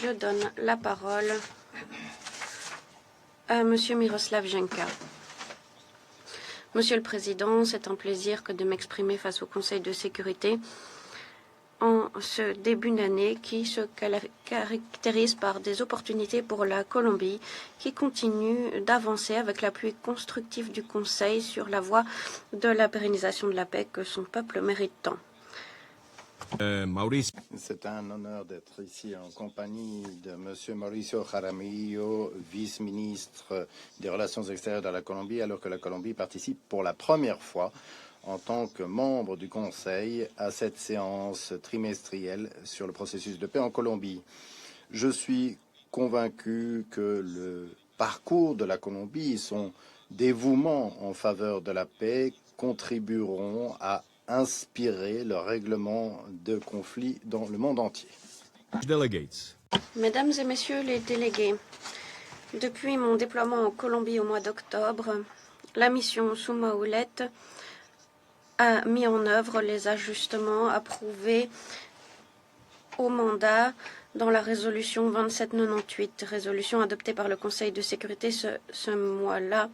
Je donne la parole à Monsieur Miroslav Jenka. Monsieur le Président, c'est un plaisir que de m'exprimer face au Conseil de sécurité en ce début d'année qui se caractérise par des opportunités pour la Colombie qui continue d'avancer avec l'appui constructif du Conseil sur la voie de la pérennisation de la paix que son peuple mérite tant. C'est un honneur d'être ici en compagnie de M. Mauricio Jaramillo, vice-ministre des Relations extérieures de la Colombie, alors que la Colombie participe pour la première fois en tant que membre du Conseil à cette séance trimestrielle sur le processus de paix en Colombie. Je suis convaincu que le parcours de la Colombie et son dévouement en faveur de la paix contribueront à inspirer le règlement de conflits dans le monde entier. Mesdames et messieurs les délégués, depuis mon déploiement en Colombie au mois d'octobre, la mission Suma Oulette a mis en œuvre les ajustements approuvés au mandat dans la résolution 2798, résolution adoptée par le Conseil de sécurité ce mois-là.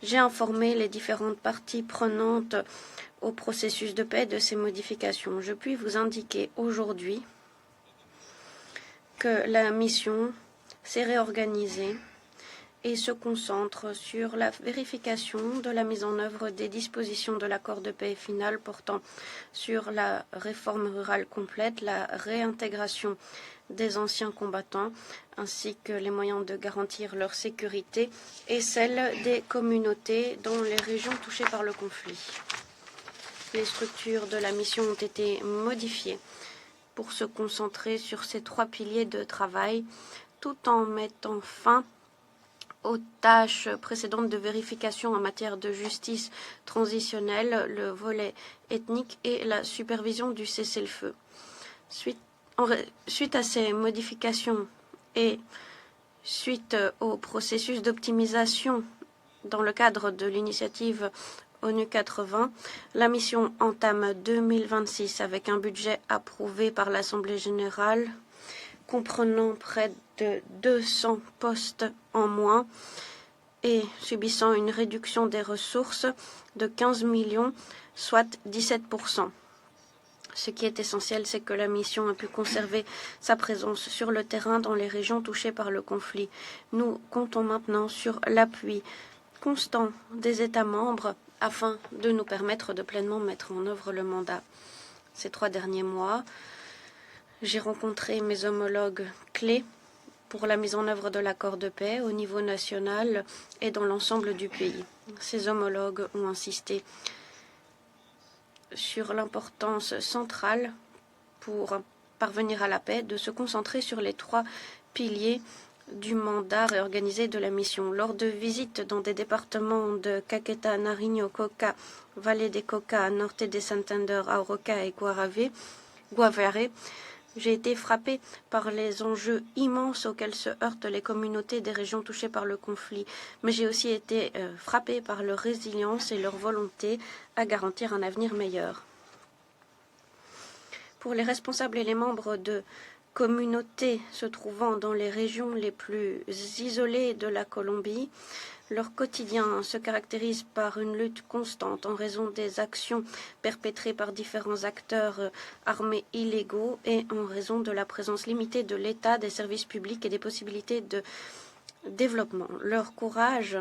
J'ai informé les différentes parties prenantes au processus de paix de ces modifications. Je puis vous indiquer aujourd'hui que la mission s'est réorganisée et se concentre sur la vérification de la mise en œuvre des dispositions de l'accord de paix final portant sur la réforme rurale complète, la réintégration des anciens combattants, ainsi que les moyens de garantir leur sécurité et celle des communautés dans les régions touchées par le conflit. Les structures de la mission ont été modifiées pour se concentrer sur ces trois piliers de travail, tout en mettant fin aux tâches précédentes de vérification en matière de justice transitionnelle, le volet ethnique et la supervision du cessez-le-feu. Suite à ces modifications et suite au processus d'optimisation dans le cadre de l'initiative ONU 80, la mission entame 2026 avec un budget approuvé par l'Assemblée générale comprenant près de 200 postes en moins et subissant une réduction des ressources de 15 millions, soit 17%. Ce qui est essentiel, c'est que la mission a pu conserver sa présence sur le terrain dans les régions touchées par le conflit. Nous comptons maintenant sur l'appui constant des États membres afin de nous permettre de pleinement mettre en œuvre le mandat. Ces 3 derniers mois, j'ai rencontré mes homologues clés pour la mise en œuvre de l'accord de paix au niveau national et dans l'ensemble du pays. Ces homologues ont insisté sur l'importance centrale pour parvenir à la paix de se concentrer sur les 3 piliers du mandat réorganisé de la mission. Lors de visites dans des départements de Caquetá, Nariño, Cauca, Valle de Cauca, Norte de Santander, Arauca et Guaviare, j'ai été frappée par les enjeux immenses auxquels se heurtent les communautés des régions touchées par le conflit, mais j'ai aussi été frappée par leur résilience et leur volonté à garantir un avenir meilleur. Pour les responsables et les membres de communautés se trouvant dans les régions les plus isolées de la Colombie, leur quotidien se caractérise par une lutte constante en raison des actions perpétrées par différents acteurs armés illégaux et en raison de la présence limitée de l'État, des services publics et des possibilités de développement. Leur courage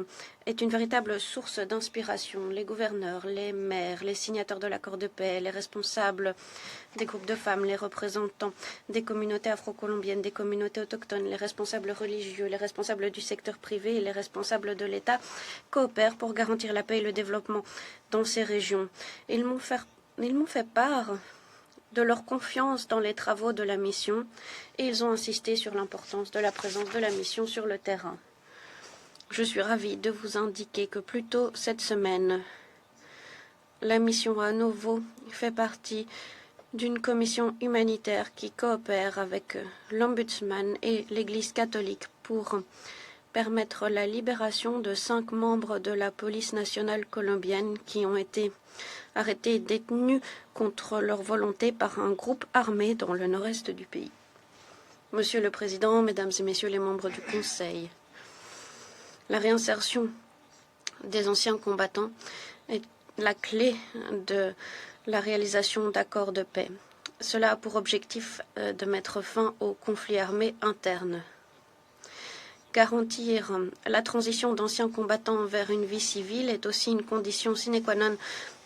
est une véritable source d'inspiration. Les gouverneurs, les maires, les signataires de l'accord de paix, les responsables des groupes de femmes, les représentants des communautés afro-colombiennes, des communautés autochtones, les responsables religieux, les responsables du secteur privé et les responsables de l'État coopèrent pour garantir la paix et le développement dans ces régions. Ils m'ont fait part de leur confiance dans les travaux de la mission et ils ont insisté sur l'importance de la présence de la mission sur le terrain. Je suis ravie de vous indiquer que plus tôt cette semaine, la mission à nouveau fait partie d'une commission humanitaire qui coopère avec l'Ombudsman et l'Église catholique pour permettre la libération de 5 membres de la police nationale colombienne qui ont été arrêtés et détenus contre leur volonté par un groupe armé dans le nord-est du pays. Monsieur le Président, Mesdames et Messieurs les membres du Conseil, la réinsertion des anciens combattants est la clé de la réalisation d'accords de paix. Cela a pour objectif de mettre fin aux conflits armés internes. Garantir la transition d'anciens combattants vers une vie civile est aussi une condition sine qua non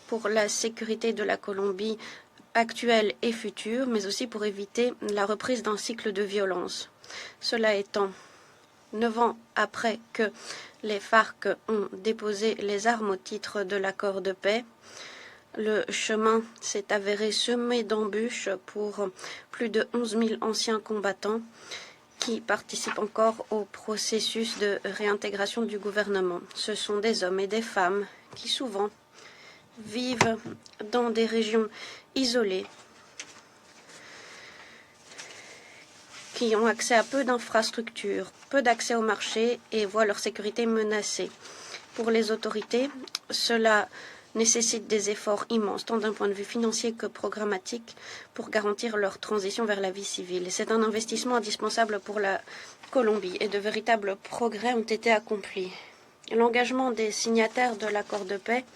pour la sécurité de la Colombie actuelle et future, mais aussi pour éviter la reprise d'un cycle de violence. Cela étant, 9 ans après que les FARC ont déposé les armes au titre de l'accord de paix, le chemin s'est avéré semé d'embûches pour plus de 11 000 anciens combattants qui participent encore au processus de réintégration du gouvernement. Ce sont des hommes et des femmes qui souvent vivent dans des régions isolées, qui ont accès à peu d'infrastructures, peu d'accès au marché et voient leur sécurité menacée. Pour les autorités, cela nécessite des efforts immenses, tant d'un point de vue financier que programmatique, pour garantir leur transition vers la vie civile. C'est un investissement indispensable pour la Colombie et de véritables progrès ont été accomplis. L'engagement des signataires de l'accord de paix,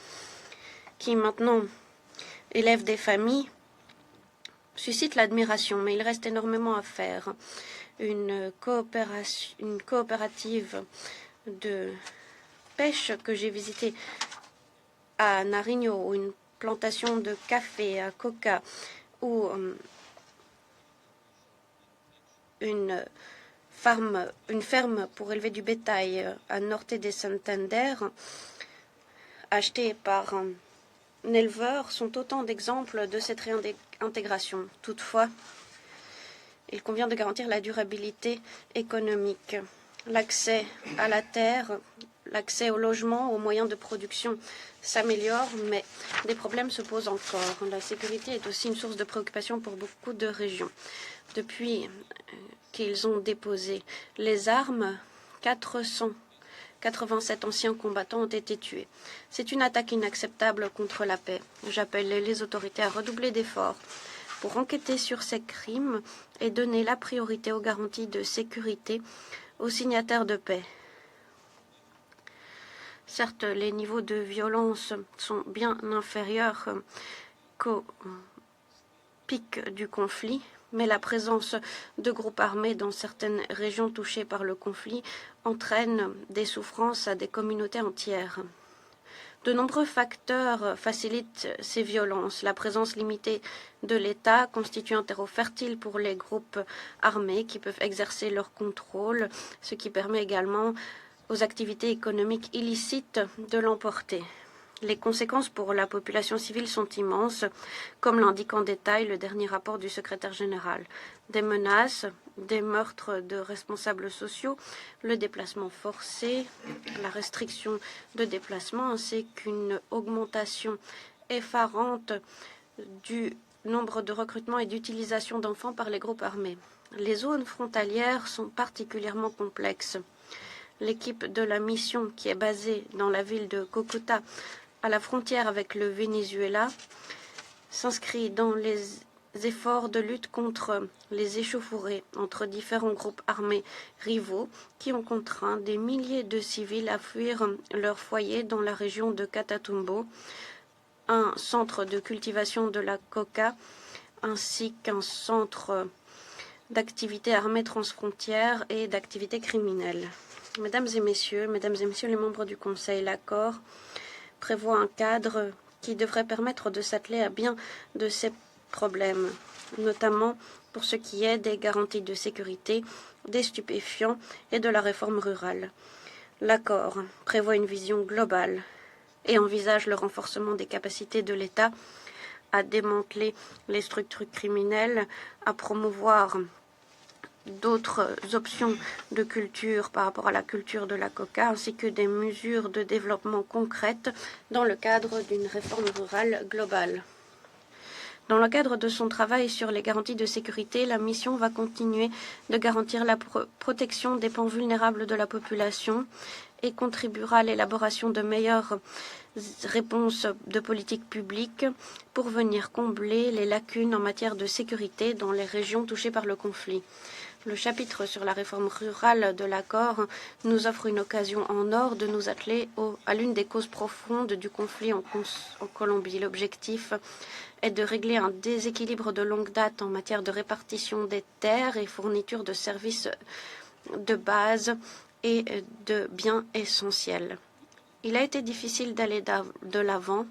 qui maintenant élèvent des familles, suscite l'admiration, mais il reste énormément à faire. Une coopérative de pêche que j'ai visitée à Nariño, ou une plantation de café à Coca, ou une ferme pour élever du bétail à Norte de Santander, achetée par un éleveur, sont autant d'exemples de cette réintégration. Toutefois, il convient de garantir la durabilité économique. L'accès à la terre, l'accès au logement, aux moyens de production s'améliore, mais des problèmes se posent encore. La sécurité est aussi une source de préoccupation pour beaucoup de régions. Depuis qu'ils ont déposé les armes, 487 anciens combattants ont été tués. C'est une attaque inacceptable contre la paix. J'appelle les autorités à redoubler d'efforts pour enquêter sur ces crimes et donner la priorité aux garanties de sécurité aux signataires de paix. Certes, les niveaux de violence sont bien inférieurs qu'au pic du conflit, mais la présence de groupes armés dans certaines régions touchées par le conflit entraîne des souffrances à des communautés entières. De nombreux facteurs facilitent ces violences. La présence limitée de l'État constitue un terreau fertile pour les groupes armés qui peuvent exercer leur contrôle, ce qui permet également aux activités économiques illicites de l'emporter. Les conséquences pour la population civile sont immenses, comme l'indique en détail le dernier rapport du secrétaire général. Des menaces, des meurtres de responsables sociaux, le déplacement forcé, la restriction de déplacement, ainsi qu'une augmentation effarante du nombre de recrutements et d'utilisation d'enfants par les groupes armés. Les zones frontalières sont particulièrement complexes. L'équipe de la mission, qui est basée dans la ville de Cúcuta, à la frontière avec le Venezuela, s'inscrit dans les efforts de lutte contre les échauffourées entre différents groupes armés rivaux qui ont contraint des milliers de civils à fuir leur foyer dans la région de Catatumbo, un centre de cultivation de la coca ainsi qu'un centre d'activités armées transfrontières et d'activités criminelles. Mesdames et messieurs les membres du Conseil, l'accord prévoit un cadre qui devrait permettre de s'atteler à bien de ces problèmes, notamment pour ce qui est des garanties de sécurité, des stupéfiants et de la réforme rurale. L'accord prévoit une vision globale et envisage le renforcement des capacités de l'État à démanteler les structures criminelles, à promouvoir d'autres options de culture par rapport à la culture de la coca, ainsi que des mesures de développement concrètes dans le cadre d'une réforme rurale globale. Dans le cadre de son travail sur les garanties de sécurité, la mission va continuer de garantir la protection des pans vulnérables de la population et contribuera à l'élaboration de meilleures réponses de politique publique pour venir combler les lacunes en matière de sécurité dans les régions touchées par le conflit. Le chapitre sur la réforme rurale de l'accord nous offre une occasion en or de nous atteler à l'une des causes profondes du conflit en Colombie. L'objectif est de régler un déséquilibre de longue date en matière de répartition des terres et fourniture de services de base et de biens essentiels. Il a été difficile d'aller de l'avant,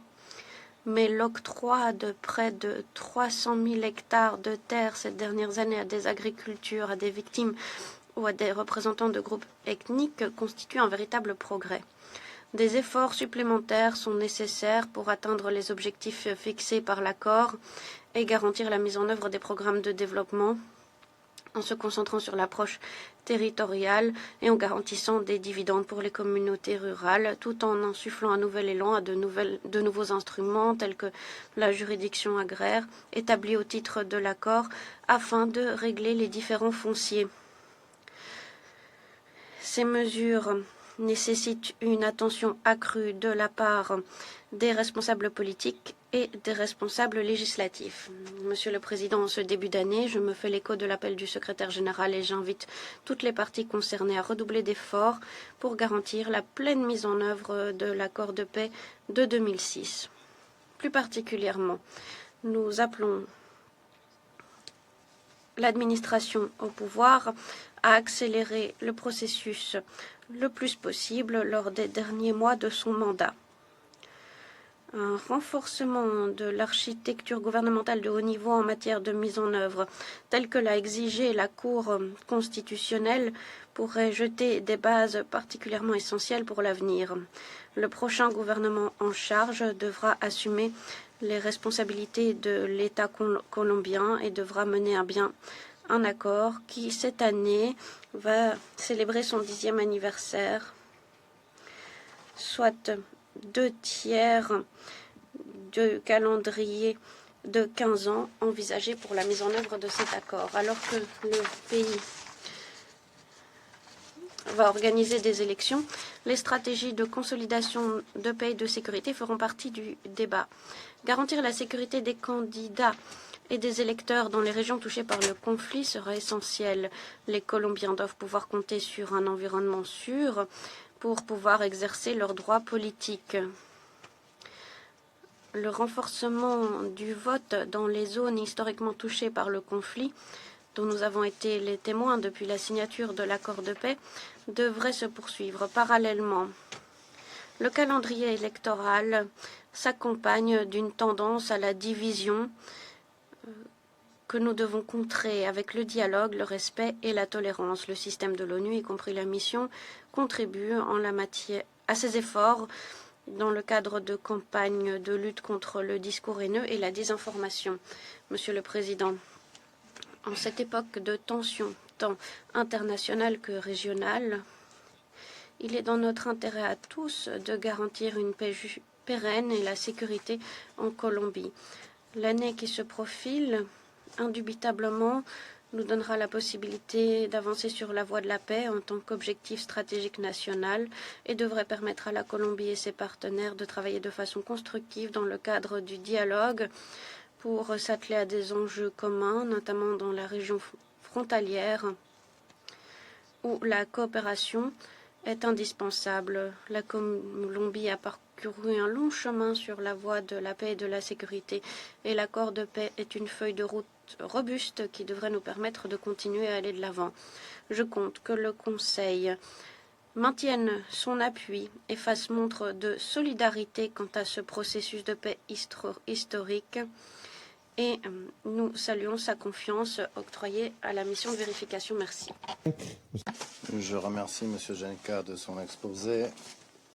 mais l'octroi de près de 300 000 hectares de terres ces dernières années à des agricultures, à des victimes ou à des représentants de groupes ethniques constitue un véritable progrès. Des efforts supplémentaires sont nécessaires pour atteindre les objectifs fixés par l'accord et garantir la mise en œuvre des programmes de développement en se concentrant sur l'approche territoriale et en garantissant des dividendes pour les communautés rurales, tout en insufflant un nouvel élan à de nouveaux instruments tels que la juridiction agraire établie au titre de l'accord afin de régler les différends fonciers. Ces mesures nécessitent une attention accrue de la part des responsables politiques et des responsables législatifs. Monsieur le Président, en ce début d'année, je me fais l'écho de l'appel du secrétaire général et j'invite toutes les parties concernées à redoubler d'efforts pour garantir la pleine mise en œuvre de l'accord de paix de 2006. Plus particulièrement, nous appelons l'administration au pouvoir à accélérer le processus le plus possible lors des derniers mois de son mandat. Un renforcement de l'architecture gouvernementale de haut niveau en matière de mise en œuvre, tel que l'a exigé la Cour constitutionnelle, pourrait jeter des bases particulièrement essentielles pour l'avenir. Le prochain gouvernement en charge devra assumer les responsabilités de l'État colombien et devra mener à bien un accord qui, cette année, va célébrer son 10e anniversaire, soit 2/3 du calendrier de 15 ans envisagé pour la mise en œuvre de cet accord. Alors que le pays va organiser des élections, les stratégies de consolidation de paix et de sécurité feront partie du débat. Garantir la sécurité des candidats et des électeurs dans les régions touchées par le conflit sera essentiel. Les Colombiens doivent pouvoir compter sur un environnement sûr pour pouvoir exercer leurs droits politiques. Le renforcement du vote dans les zones historiquement touchées par le conflit, dont nous avons été les témoins depuis la signature de l'accord de paix, devrait se poursuivre. Parallèlement, le calendrier électoral s'accompagne d'une tendance à la division que nous devons contrer avec le dialogue, le respect et la tolérance. Le système de l'ONU, y compris la mission, contribue en la matière à ces efforts dans le cadre de campagnes de lutte contre le discours haineux et la désinformation. Monsieur le Président, en cette époque de tensions tant internationales que régionales, il est dans notre intérêt à tous de garantir une paix pérenne et la sécurité en Colombie. L'année qui se profile, indubitablement, nous donnera la possibilité d'avancer sur la voie de la paix en tant qu'objectif stratégique national et devrait permettre à la Colombie et ses partenaires de travailler de façon constructive dans le cadre du dialogue pour s'atteler à des enjeux communs, notamment dans la région frontalière où la coopération est indispensable. La Colombie a parcouru un long chemin sur la voie de la paix et de la sécurité, et l'accord de paix est une feuille de route robuste qui devrait nous permettre de continuer à aller de l'avant. Je compte que le Conseil maintienne son appui et fasse montre de solidarité quant à ce processus de paix historique. Et nous saluons sa confiance octroyée à la mission de vérification. Merci. Je remercie M. Genka de son exposé.